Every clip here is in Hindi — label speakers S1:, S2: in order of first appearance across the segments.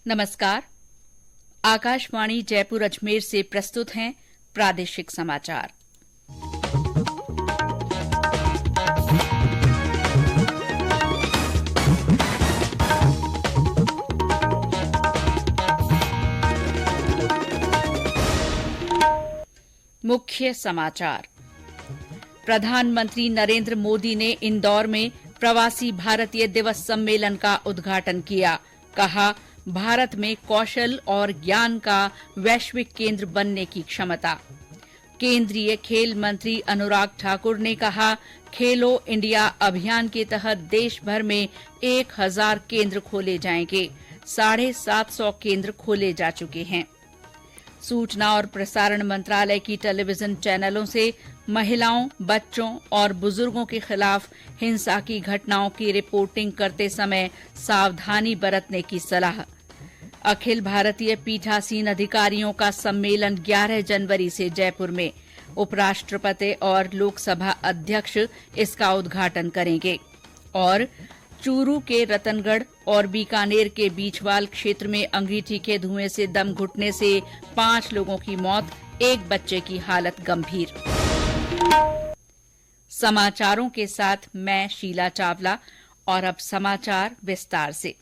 S1: नमस्कार। आकाशवाणी जयपुर अजमेर से प्रस्तुत हैं प्रादेशिक समाचार। मुख्य समाचार। प्रधानमंत्री नरेंद्र मोदी ने इंदौर में प्रवासी भारतीय दिवस सम्मेलन का उद्घाटन किया। कहा, भारत में कौशल और ज्ञान का वैश्विक केंद्र बनने की क्षमता। केंद्रीय खेल मंत्री अनुराग ठाकुर ने कहा, खेलो इंडिया अभियान के तहत देश भर में 1000 केंद्र खोले जाएंगे। 750 केंद्र खोले जा चुके हैं। सूचना और प्रसारण मंत्रालय की टेलीविजन चैनलों से महिलाओं, बच्चों और बुजुर्गों के खिलाफ हिंसा की घटनाओं की रिपोर्टिंग करते समय सावधानी बरतने की सलाह। अखिल भारतीय पीठासीन अधिकारियों का सम्मेलन 11 जनवरी से जयपुर में। उपराष्ट्रपति और लोकसभा अध्यक्ष इसका उद्घाटन करेंगे। और चूरू के रतनगढ़ और बीकानेर के बीचवाल क्षेत्र में अंगीठी के धुएं से दम घुटने से 5 लोगों की मौत, 1 बच्चे की हालत गंभीर। समाचारों के साथ मैं शीला चावला। और अब समाचार विस्तार से।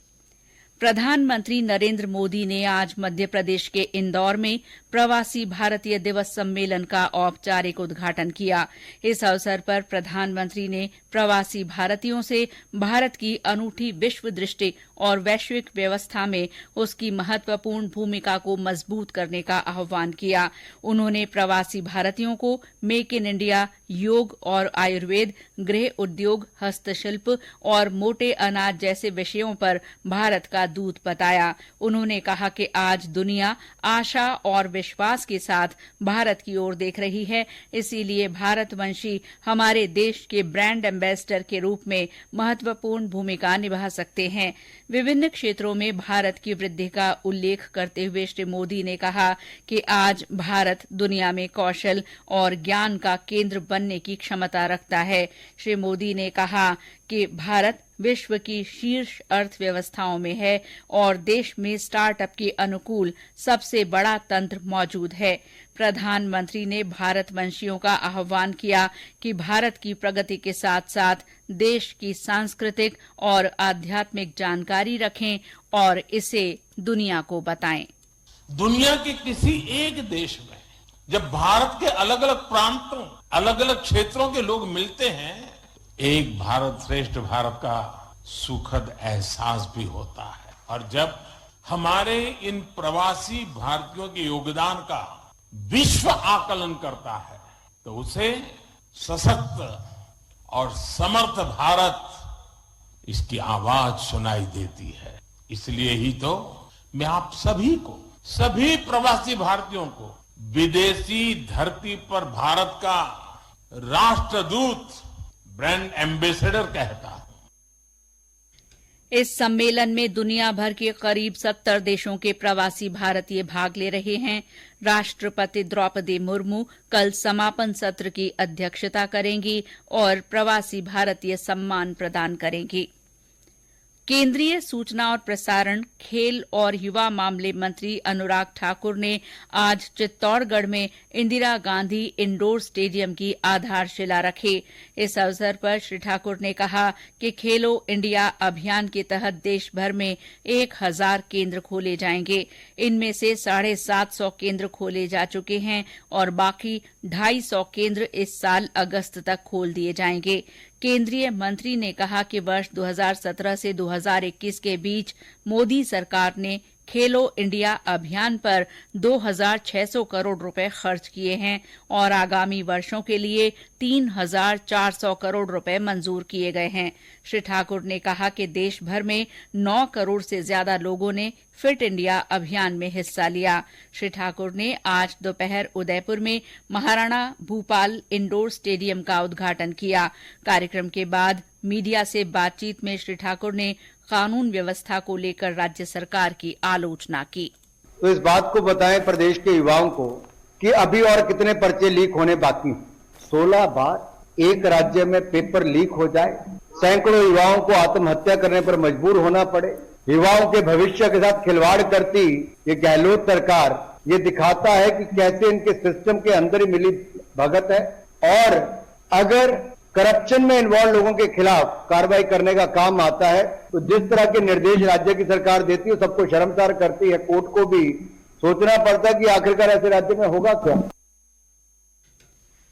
S1: प्रधानमंत्री नरेंद्र मोदी ने आज मध्य प्रदेश के इंदौर में प्रवासी भारतीय दिवस सम्मेलन का औपचारिक उद्घाटन किया। इस अवसर पर प्रधानमंत्री ने प्रवासी भारतीयों से भारत की अनूठी विश्व दृष्टि और वैश्विक व्यवस्था में उसकी महत्वपूर्ण भूमिका को मजबूत करने का आह्वान किया। उन्होंने प्रवासी भारतीयों को मेक इन इंडिया, योग और आयुर्वेद, गृह उद्योग, हस्तशिल्प और मोटे अनाज जैसे विषयों पर भारत का दूत बताया। उन्होंने कहा कि आज दुनिया आशा और विश्वास के साथ भारत की ओर देख रही है, इसीलिए भारतवंशी हमारे देश के ब्रांड एम्बेसडर के रूप में महत्वपूर्ण भूमिका निभा सकते हैं। विभिन्न क्षेत्रों में भारत की वृद्धि का उल्लेख करते हुए श्री मोदी ने कहा कि आज भारत दुनिया में कौशल और ज्ञान का केंद्र बनने की क्षमता रखता है। श्री मोदी ने कहा कि भारत विश्व की शीर्ष अर्थव्यवस्थाओं में है और देश में स्टार्टअप के अनुकूल सबसे बड़ा तंत्र मौजूद है। प्रधानमंत्री ने भारतवंशियों का आह्वान किया कि भारत की प्रगति के साथ साथ देश की सांस्कृतिक और आध्यात्मिक जानकारी रखें और इसे दुनिया को बताएं।
S2: दुनिया के किसी एक देश में जब भारत के अलग अलग प्रांतों, अलग अलग क्षेत्रों के लोग मिलते हैं, एक भारत श्रेष्ठ भारत का सुखद एहसास भी होता है। और जब हमारे इन प्रवासी भारतीयों के योगदान का विश्व आकलन करता है तो उसे सशक्त और समर्थ भारत, इसकी आवाज सुनाई देती है। इसलिए ही तो मैं आप सभी को, सभी प्रवासी भारतीयों को विदेशी धरती पर भारत का राष्ट्रदूत, ब्रांड एम्बेसडर कहता हूं।
S1: इस सम्मेलन में दुनिया भर के करीब 70 देशों के प्रवासी भारतीय भाग ले रहे हैं। राष्ट्रपति द्रौपदी मुर्मू कल समापन सत्र की अध्यक्षता करेंगी और प्रवासी भारतीय सम्मान प्रदान करेंगी। केंद्रीय सूचना और प्रसारण, खेल और युवा मामले मंत्री अनुराग ठाकुर ने आज चित्तौड़गढ़ में इंदिरा गांधी इंडोर स्टेडियम की आधारशिला रखी। इस अवसर पर श्री ठाकुर ने कहा कि खेलो इंडिया अभियान के तहत देश भर में 1000 केंद्र खोले जाएंगे। इनमें से 750 केंद्र खोले जा चुके हैं और बाकी 250 केंद्र इस साल अगस्त तक खोल दिए जाएंगे। केंद्रीय मंत्री ने कहा कि वर्ष 2017 से 2021 के बीच मोदी सरकार ने खेलो इंडिया अभियान पर 2600 करोड़ रुपए खर्च किए हैं और आगामी वर्षों के लिए 3400 करोड़ रुपए मंजूर किए गए हैं। श्री ठाकुर ने कहा कि देश भर में 9 करोड़ से ज्यादा लोगों ने फिट इंडिया अभियान में हिस्सा लिया। श्री ठाकुर ने आज दोपहर उदयपुर में महाराणा भूपाल इंडोर स्टेडियम का उद्घाटन किया। कार्यक्रम के बाद मीडिया से बातचीत में श्री ठाकुर ने कानून व्यवस्था को लेकर राज्य सरकार की आलोचना की।
S3: तो इस बात को बताएं प्रदेश के युवाओं को कि अभी और कितने पर्चे लीक होने बाकी हैं। 16 बार एक राज्य में पेपर लीक हो जाए, सैकड़ों युवाओं को आत्महत्या करने पर मजबूर होना पड़े, युवाओं के भविष्य के साथ खिलवाड़ करती ये गहलोत सरकार ये दिखाता है कि कैसे इनके सिस्टम के अंदर ही मिली भगत है। और अगर करप्शन में इन्वॉल्व लोगों के खिलाफ कार्रवाई करने का काम आता है तो जिस तरह के निर्देश राज्य की सरकार देती है सबको शर्मसार करती है। कोर्ट को भी सोचना पड़ता है कि आखिरकार ऐसे राज्य में होगा क्या।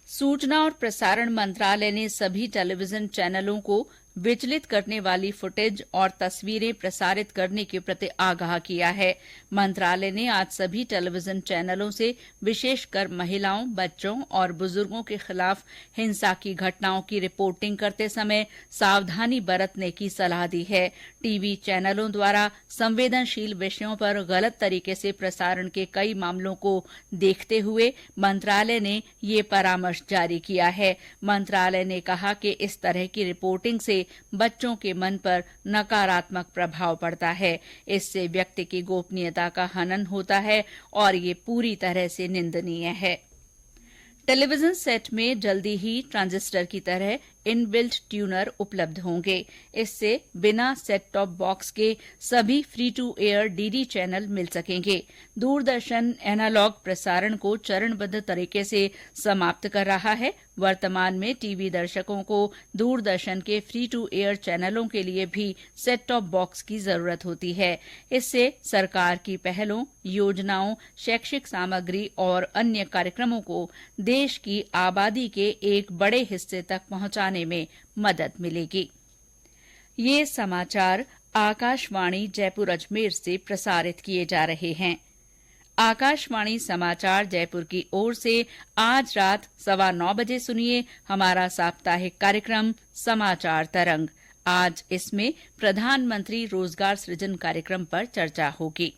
S1: सूचना और प्रसारण मंत्रालय ने सभी टेलीविजन चैनलों को विचलित करने वाली फुटेज और तस्वीरें प्रसारित करने के प्रति आगाह किया है। मंत्रालय ने आज सभी टेलीविजन चैनलों से विशेषकर महिलाओं, बच्चों और बुजुर्गों के खिलाफ हिंसा की घटनाओं की रिपोर्टिंग करते समय सावधानी बरतने की सलाह दी है। टीवी चैनलों द्वारा संवेदनशील विषयों पर गलत तरीके से प्रसारण के कई मामलों को देखते हुए मंत्रालय ने ये परामर्श जारी किया है। मंत्रालय ने कहा कि इस तरह की रिपोर्टिंग से बच्चों के मन पर नकारात्मक प्रभाव पड़ता है। इससे व्यक्ति की गोपनीयता का हनन होता है और ये पूरी तरह से निंदनीय है। टेलीविजन सेट में जल्दी ही ट्रांजिस्टर की तरह इनबिल्ट ट्यूनर उपलब्ध होंगे। इससे बिना सेट टॉप बॉक्स के सभी free to air DD channel मिल सकेंगे। दूरदर्शन एनालॉग प्रसारण को चरणबद्ध तरीके से समाप्त कर रहा है। वर्तमान में टीवी दर्शकों को दूरदर्शन के फ्री टू एयर चैनलों के लिए भी सेट टॉप बॉक्स की जरूरत होती है। इससे सरकार की पहलों, योजनाओं, शैक्षिक सामग्री और अन्य कार्यक्रमों को देश की आबादी के एक बड़े हिस्से तक पहुंचाने में मदद मिलेगी। ये समाचार आकाशवाणी जयपुर अजमेर से प्रसारित किए जा रहे हैं। आकाशवाणी समाचार जयपुर की ओर से आज रात 9:15 बजे सुनिए हमारा साप्ताहिक कार्यक्रम समाचार तरंग। आज इसमें प्रधानमंत्री रोजगार सृजन कार्यक्रम पर चर्चा होगी।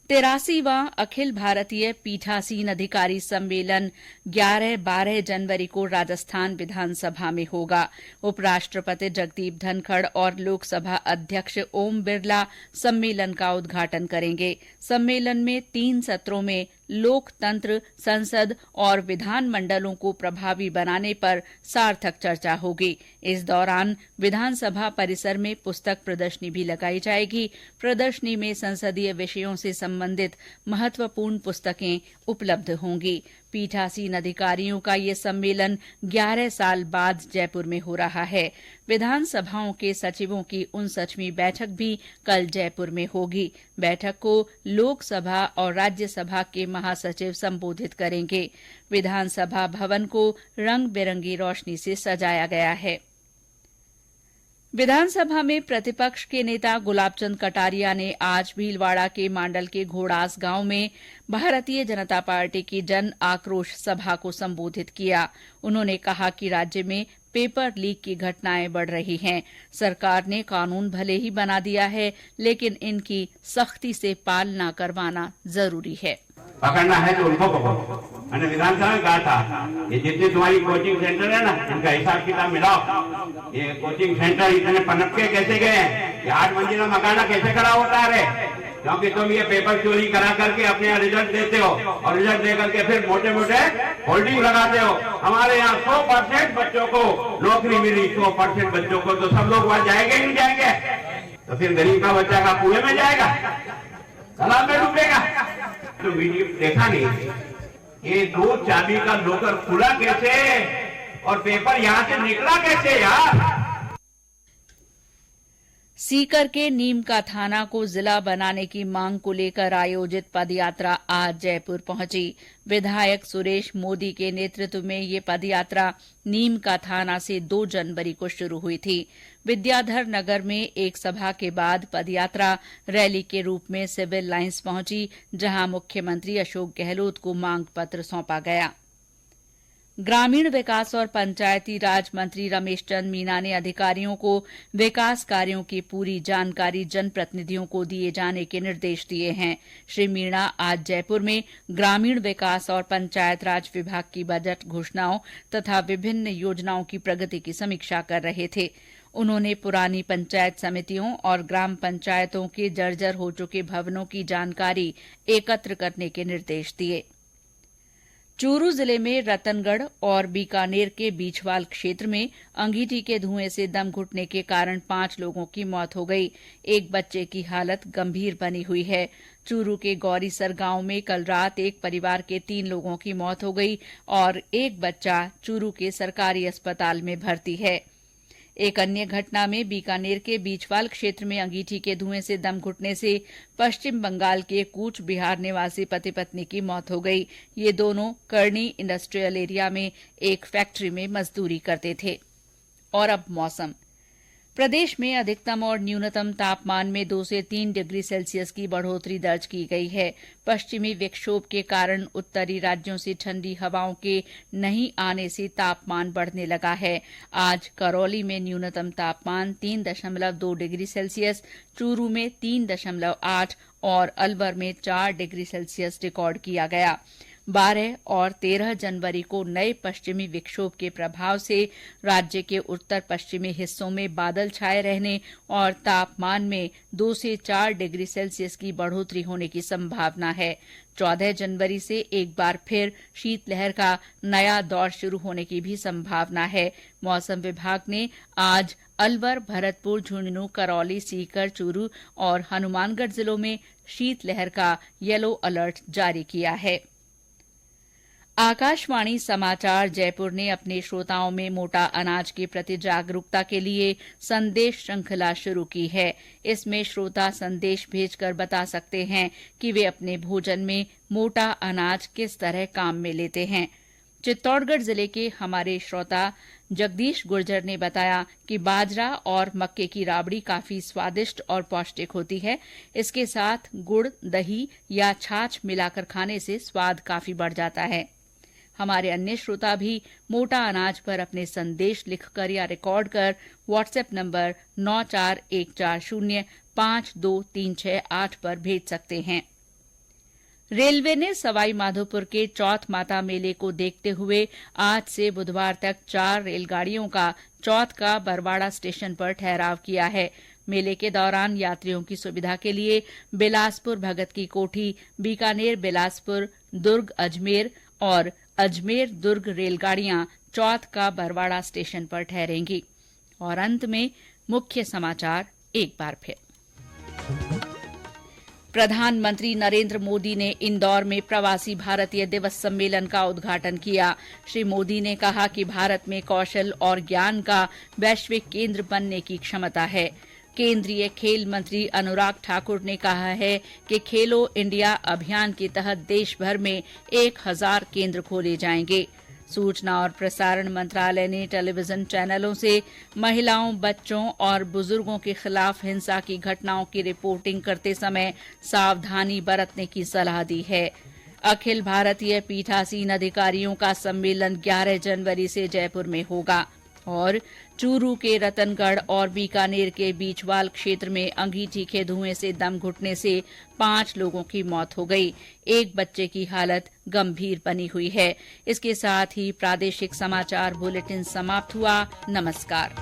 S1: 83वां अखिल भारतीय पीठासीन अधिकारी सम्मेलन 11-12 जनवरी को राजस्थान विधानसभा में होगा। उपराष्ट्रपति जगदीप धनखड़ और लोकसभा अध्यक्ष ओम बिरला सम्मेलन का उद्घाटन करेंगे। सम्मेलन में 3 सत्रों में लोकतंत्र, संसद और विधानमंडलों को प्रभावी बनाने पर सार्थक चर्चा होगी। इस दौरान विधानसभा परिसर में पुस्तक प्रदर्शनी भी लगाई जाएगी। प्रदर्शनी में संसदीय विषयों से संबंधित महत्वपूर्ण पुस्तकें उपलब्ध होंगी। पीठासीन अधिकारियों का ये सम्मेलन 11 साल बाद जयपुर में हो रहा है। विधानसभाओं के सचिवों की 59वीं बैठक भी कल जयपुर में होगी। बैठक को लोकसभा और राज्यसभा के महासचिव संबोधित करेंगे। विधानसभा भवन को रंग बिरंगी रोशनी से सजाया गया है। विधानसभा में प्रतिपक्ष के नेता गुलाब चंद कटारिया ने आज भीलवाड़ा के मांडल के घोड़ास गांव में भारतीय जनता पार्टी की जन आक्रोश सभा को संबोधित किया। उन्होंने कहा कि राज्य में पेपर लीक की घटनाएं बढ़ रही हैं। सरकार ने कानून भले ही बना दिया है, लेकिन इनकी सख्ती से पालना करवाना जरूरी है।
S4: पकड़ना है तो उनको पकड़ो। मैंने विधानसभा में कहा था ये जितने तुम्हारी कोचिंग सेंटर है ना, इनका हिसाब किताब मिलाओ। ये कोचिंग सेंटर इतने पनप के कैसे गए हैं? ये 8 मंजिला मकान कैसे खड़ा होता है? क्योंकि तुम ये पेपर चोरी करा करके अपने यहाँ रिजल्ट देते हो और रिजल्ट दे करके फिर मोटे मोटे होल्डिंग लगाते हो। हमारे यहाँ 100% बच्चों को नौकरी मिली, 100% बच्चों को, तो सब लोग वहां जाएंगे नहीं जाएंगे? तो फिर गरीब का बच्चा का कुएं में जाएगा, तालाब में डूबेगा। तो वीडियो देखा नहीं, ये 2 चाबी का लोकर खुला कैसे और पेपर यहाँ से निकला कैसे यार?
S1: सीकर के नीम का थाना को जिला बनाने की मांग को लेकर आयोजित पदयात्रा आज जयपुर पहुंची। विधायक सुरेश मोदी के नेतृत्व में ये पदयात्रा नीम का थाना से 2 जनवरी को शुरू हुई थी। विद्याधर नगर में एक सभा के बाद पदयात्रा रैली के रूप में सिविल लाइंस पहुंची, जहां मुख्यमंत्री अशोक गहलोत को मांग पत्र सौंपा गया। ग्रामीण विकास और पंचायती राज मंत्री रमेश चंद मीना ने अधिकारियों को विकास कार्यों की पूरी जानकारी जनप्रतिनिधियों को दिए जाने के निर्देश दिए हैं। श्री मीणा आज जयपुर में ग्रामीण विकास और पंचायत राज विभाग की बजट घोषणाओं तथा विभिन्न योजनाओं की प्रगति की समीक्षा कर रहे थे। उन्होंने पुरानी पंचायत समितियों और ग्राम पंचायतों के जर्जर हो चुके भवनों की जानकारी एकत्र करने के निर्देश दिए। चूरू जिले में रतनगढ़ और बीकानेर के बीछवाल क्षेत्र में अंगीठी के धुएं से दम घुटने के कारण 5 लोगों की मौत हो गई। एक बच्चे की हालत गंभीर बनी हुई है। चूरू के गौरीसर गांव में कल रात एक परिवार के 3 लोगों की मौत हो गई और एक बच्चा चूरू के सरकारी अस्पताल में भर्ती है। एक अन्य घटना में बीकानेर के बीछवाल क्षेत्र में अंगीठी के धुएं से दम घुटने से पश्चिम बंगाल के कूच बिहार निवासी पति पत्नी की मौत हो गई। ये दोनों करनी इंडस्ट्रियल एरिया में एक फैक्ट्री में मजदूरी करते थे। और अब मौसम। प्रदेश में अधिकतम और न्यूनतम तापमान में 2 से 3 डिग्री सेल्सियस की बढ़ोतरी दर्ज की गई है। पश्चिमी विक्षोभ के कारण उत्तरी राज्यों से ठंडी हवाओं के नहीं आने से तापमान बढ़ने लगा है। आज करौली में न्यूनतम तापमान 3.2 डिग्री सेल्सियस, चूरू में 3.8 और अलवर में 4 डिग्री सेल्सियस रिकॉर्ड किया गया। 12 और 13 जनवरी को नए पश्चिमी विक्षोभ के प्रभाव से राज्य के उत्तर पश्चिमी हिस्सों में बादल छाए रहने और तापमान में 2 से 4 डिग्री सेल्सियस की बढ़ोतरी होने की संभावना है। 14 जनवरी से एक बार फिर शीतलहर का नया दौर शुरू होने की भी संभावना है। मौसम विभाग ने आज अलवर, भरतपुर, झुंझुनू, करौली, सीकर, चूरू और हनुमानगढ़ जिलों में शीतलहर का येलो अलर्ट जारी किया है। आकाशवाणी समाचार जयपुर ने अपने श्रोताओं में मोटा अनाज के प्रति जागरूकता के लिए संदेश श्रृंखला शुरू की है। इसमें श्रोता संदेश भेजकर बता सकते हैं कि वे अपने भोजन में मोटा अनाज किस तरह काम में लेते हैं। चित्तौड़गढ़ जिले के हमारे श्रोता जगदीश गुर्जर ने बताया कि बाजरा और मक्के की राबड़ी काफी स्वादिष्ट और पौष्टिक होती है। इसके साथ गुड़, दही या छाछ मिलाकर खाने से स्वाद काफी बढ़ जाता है। हमारे अन्य श्रोता भी मोटा अनाज पर अपने संदेश लिखकर या रिकॉर्ड कर व्हाट्सएप नंबर 9414052368 पर भेज सकते हैं। रेलवे ने सवाई माधोपुर के चौथ माता मेले को देखते हुए आज से बुधवार तक 4 रेलगाड़ियों का चौथ का बरवाड़ा स्टेशन पर ठहराव किया है। मेले के दौरान यात्रियों की सुविधा के लिए बिलासपुर भगत की कोठी, बीकानेर बिलासपुर, दुर्ग अजमेर और अजमेर दुर्ग रेलगाड़ियां चौथ का बरवाड़ा स्टेशन पर ठहरेंगी। और अंत में मुख्य समाचार एक बार फिर। प्रधानमंत्री नरेंद्र मोदी ने इंदौर में प्रवासी भारतीय दिवस सम्मेलन का उद्घाटन किया। श्री मोदी ने कहा कि भारत में कौशल और ज्ञान का वैश्विक केंद्र बनने की क्षमता है। केंद्रीय खेल मंत्री अनुराग ठाकुर ने कहा है कि खेलो इंडिया अभियान के तहत देश भर में 1000 केंद्र खोले जाएंगे। सूचना और प्रसारण मंत्रालय ने टेलीविजन चैनलों से महिलाओं, बच्चों और बुजुर्गों के खिलाफ हिंसा की घटनाओं की रिपोर्टिंग करते समय सावधानी बरतने की सलाह दी है। अखिल भारतीय पीठासीन अधिकारियों का सम्मेलन 11 जनवरी से जयपुर में होगा। और चूरू के रतनगढ़ और बीकानेर के बीछवाल क्षेत्र में अंगीठी के धुएं से दम घुटने से 5 लोगों की मौत हो गई। एक बच्चे की हालत गंभीर बनी हुई है। इसके साथ ही प्रादेशिक समाचार बुलेटिन समाप्त हुआ। नमस्कार।